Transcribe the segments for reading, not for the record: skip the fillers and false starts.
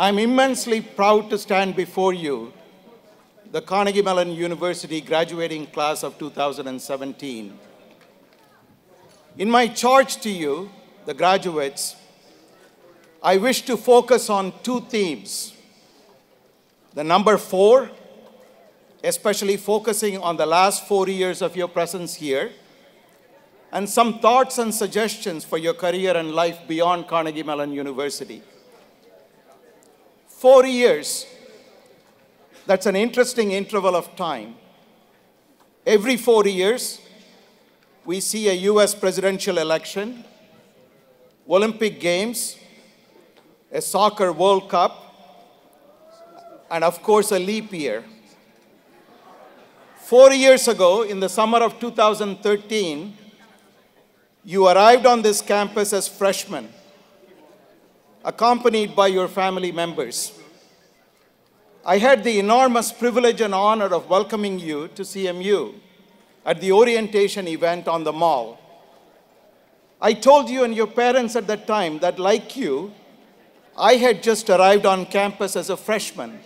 I'm immensely proud to stand before you, the Carnegie Mellon University graduating class of 2017. In my charge to you, the graduates, I wish to focus on two themes. The number 4, especially focusing on the last 4 years of your presence here, and some thoughts and suggestions for your career and life beyond Carnegie Mellon University. 4 years, that's an interesting interval of time. Every 4 years, we see a US presidential election, Olympic Games, a soccer World Cup, and of course a leap year. 4 years ago, in the summer of 2013, you arrived on this campus as freshmen, accompanied by your family members. I had the enormous privilege and honor of welcoming you to CMU at the orientation event on the Mall. I told you and your parents at that time that, like you, I had just arrived on campus as a freshman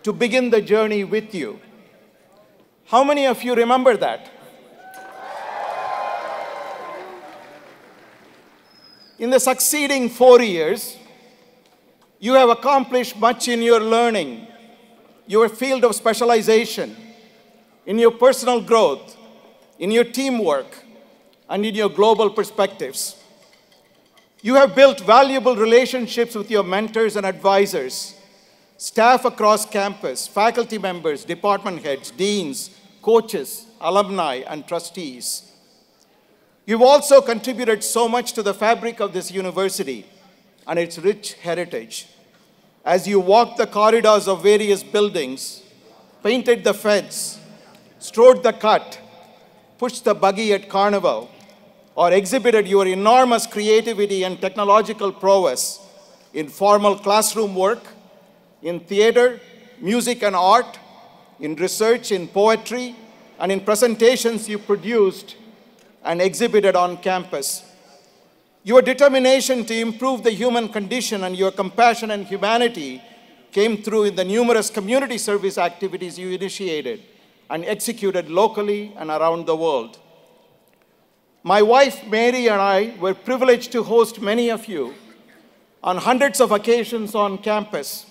to begin the journey with you. How many of you remember that? In the succeeding 4 years, you have accomplished much in your learning, your field of specialization, in your personal growth, in your teamwork, and in your global perspectives. You have built valuable relationships with your mentors and advisors, staff across campus, faculty members, department heads, deans, coaches, alumni, and trustees. You've also contributed so much to the fabric of this university and its rich heritage. As you walked the corridors of various buildings, painted the fence, strode the cut, pushed the buggy at Carnival, or exhibited your enormous creativity and technological prowess in formal classroom work, in theater, music and art, in research, in poetry, and in presentations you produced and exhibited on campus. Your determination to improve the human condition and your compassion and humanity came through in the numerous community service activities you initiated and executed locally and around the world. My wife, Mary, and I were privileged to host many of you on hundreds of occasions on campus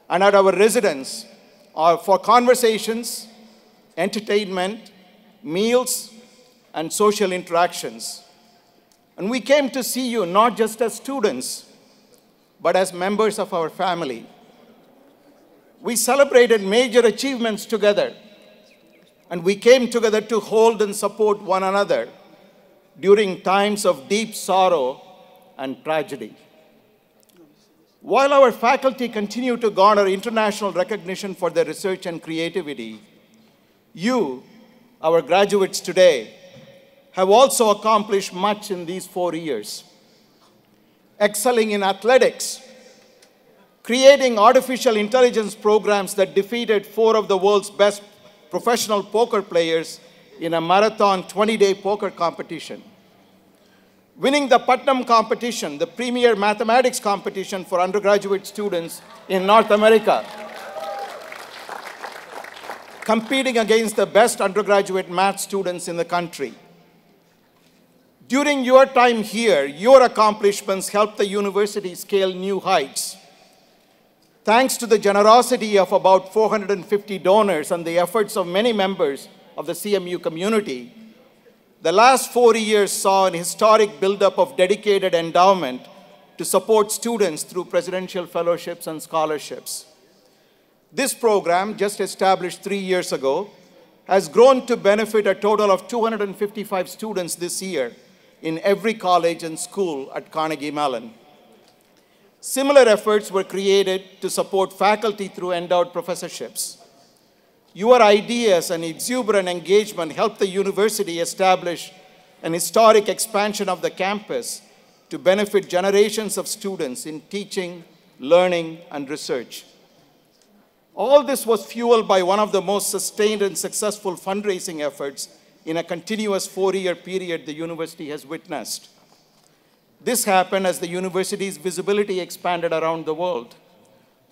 and at our residence for conversations, entertainment, meals, and social interactions. And we came to see you not just as students, but as members of our family. We celebrated major achievements together, and we came together to hold and support one another during times of deep sorrow and tragedy. While our faculty continue to garner international recognition for their research and creativity, you, our graduates today, have also accomplished much in these 4 years. Excelling in athletics, creating artificial intelligence programs that defeated 4 of the world's best professional poker players in a marathon 20-day poker competition. Winning the Putnam competition, the premier mathematics competition for undergraduate students in North America. Competing against the best undergraduate math students in the country. During your time here, your accomplishments helped the university scale new heights. Thanks to the generosity of about 450 donors and the efforts of many members of the CMU community, the last 4 years saw an historic buildup of dedicated endowment to support students through presidential fellowships and scholarships. This program, just established 3 years ago, has grown to benefit a total of 255 students this year in every college and school at Carnegie Mellon. Similar efforts were created to support faculty through endowed professorships. Your ideas and exuberant engagement helped the university establish an historic expansion of the campus to benefit generations of students in teaching, learning, and research. All this was fueled by one of the most sustained and successful fundraising efforts in a continuous 4-year period the university has witnessed. This happened as the university's visibility expanded around the world.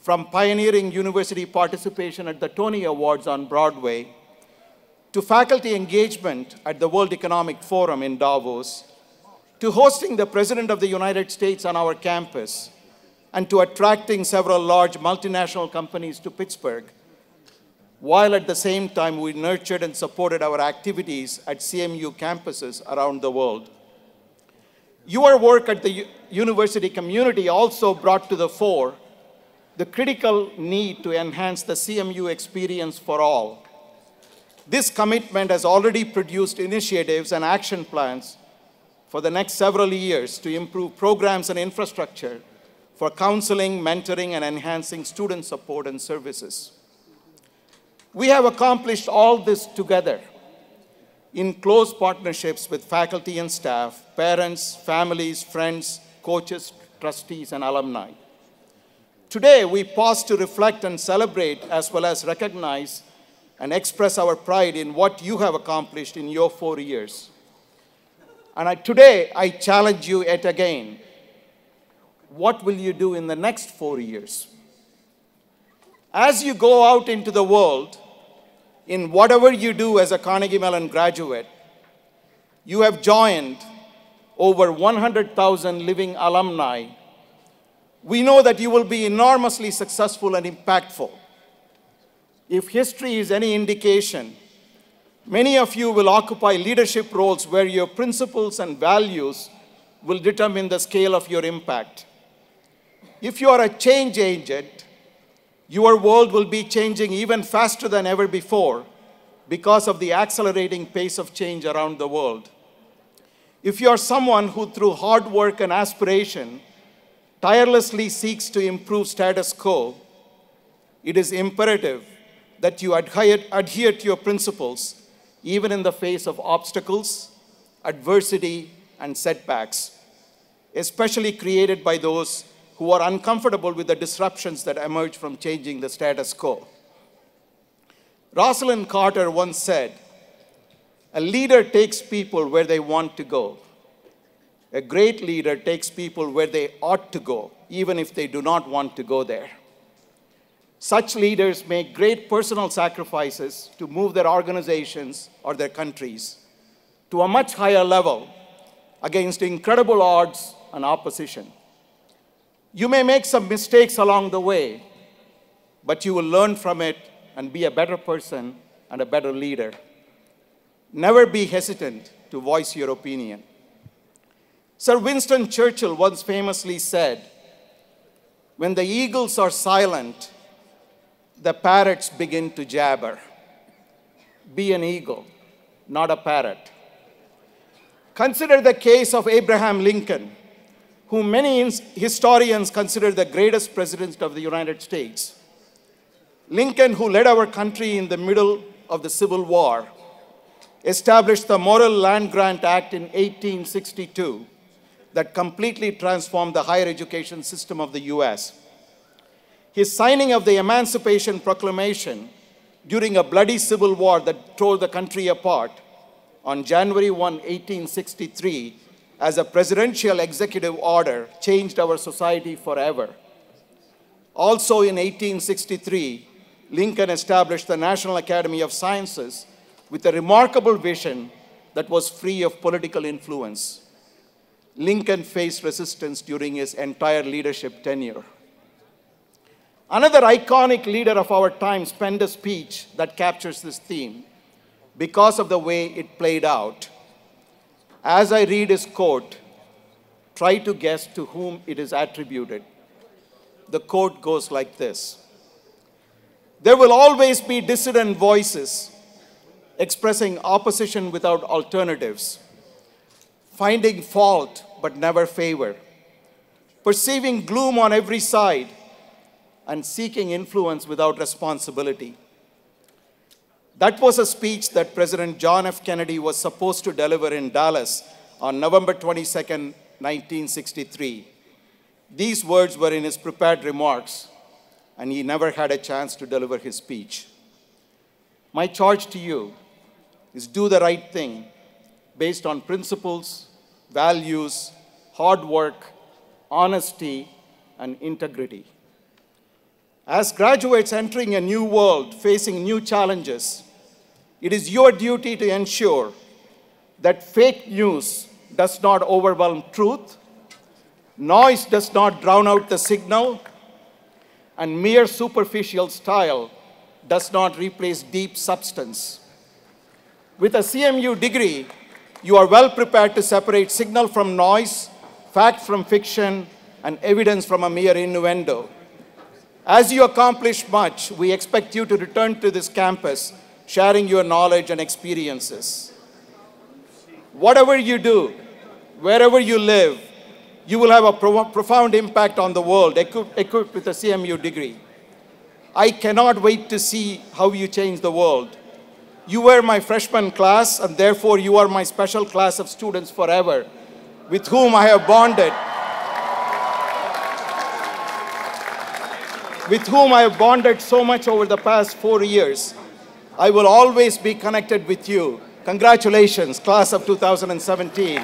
from pioneering university participation at the Tony Awards on Broadway, to faculty engagement at the World Economic Forum in Davos, to hosting the President of the United States on our campus, and to attracting several large multinational companies to Pittsburgh, while at the same time we nurtured and supported our activities at CMU campuses around the world. Your work at the university community also brought to the fore the critical need to enhance the CMU experience for all. This commitment has already produced initiatives and action plans for the next several years to improve programs and infrastructure for counseling, mentoring, and enhancing student support and services. We have accomplished all this together in close partnerships with faculty and staff, parents, families, friends, coaches, trustees, and alumni. Today, we pause to reflect and celebrate, as well as recognize and express our pride in what you have accomplished in your 4 years. And today, I challenge you yet again. What will you do in the next 4 years? As you go out into the world, in whatever you do as a Carnegie Mellon graduate, you have joined over 100,000 living alumni. We know that you will be enormously successful and impactful. If history is any indication, many of you will occupy leadership roles where your principles and values will determine the scale of your impact. If you are a change agent, your world will be changing even faster than ever before because of the accelerating pace of change around the world. If you are someone who, through hard work and aspiration, tirelessly seeks to improve status quo, it is imperative that you adhere to your principles, even in the face of obstacles, adversity, and setbacks, especially created by those who are uncomfortable with the disruptions that emerge from changing the status quo. Rosalind Carter once said, "A leader takes people where they want to go. A great leader takes people where they ought to go, even if they do not want to go there." Such leaders make great personal sacrifices to move their organizations or their countries to a much higher level against incredible odds and opposition. You may make some mistakes along the way, but you will learn from it and be a better person and a better leader. Never be hesitant to voice your opinion. Sir Winston Churchill once famously said, "When the eagles are silent, the parrots begin to jabber." Be an eagle, not a parrot. Consider the case of Abraham Lincoln, whom many historians consider the greatest president of the United States. Lincoln, who led our country in the middle of the Civil War, established the Morrill Land Grant Act in 1862 that completely transformed the higher education system of the US. His signing of the Emancipation Proclamation during a bloody civil war that tore the country apart on January 1, 1863, as a presidential executive order, changed our society forever. Also in 1863, Lincoln established the National Academy of Sciences with a remarkable vision that was free of political influence. Lincoln faced resistance during his entire leadership tenure. Another iconic leader of our time penned a speech that captures this theme because of the way it played out. As I read his quote, try to guess to whom it is attributed. The quote goes like this: "There will always be dissident voices expressing opposition without alternatives, finding fault but never favor, perceiving gloom on every side, and seeking influence without responsibility." That was a speech that President John F. Kennedy was supposed to deliver in Dallas on November 22, 1963. These words were in his prepared remarks, and he never had a chance to deliver his speech. My charge to you is do the right thing based on principles, values, hard work, honesty, and integrity. As graduates entering a new world, facing new challenges, it is your duty to ensure that fake news does not overwhelm truth, noise does not drown out the signal, and mere superficial style does not replace deep substance. With a CMU degree, you are well prepared to separate signal from noise, fact from fiction, and evidence from a mere innuendo. As you accomplish much, we expect you to return to this campus, sharing your knowledge and experiences. Whatever you do, wherever you live, you will have a profound impact on the world, equipped with a CMU degree. I cannot wait to see how you change the world. You were my freshman class, and therefore you are my special class of students forever, with whom I have bonded. With whom I have bonded so much over the past 4 years. I will always be connected with you. Congratulations, class of 2017.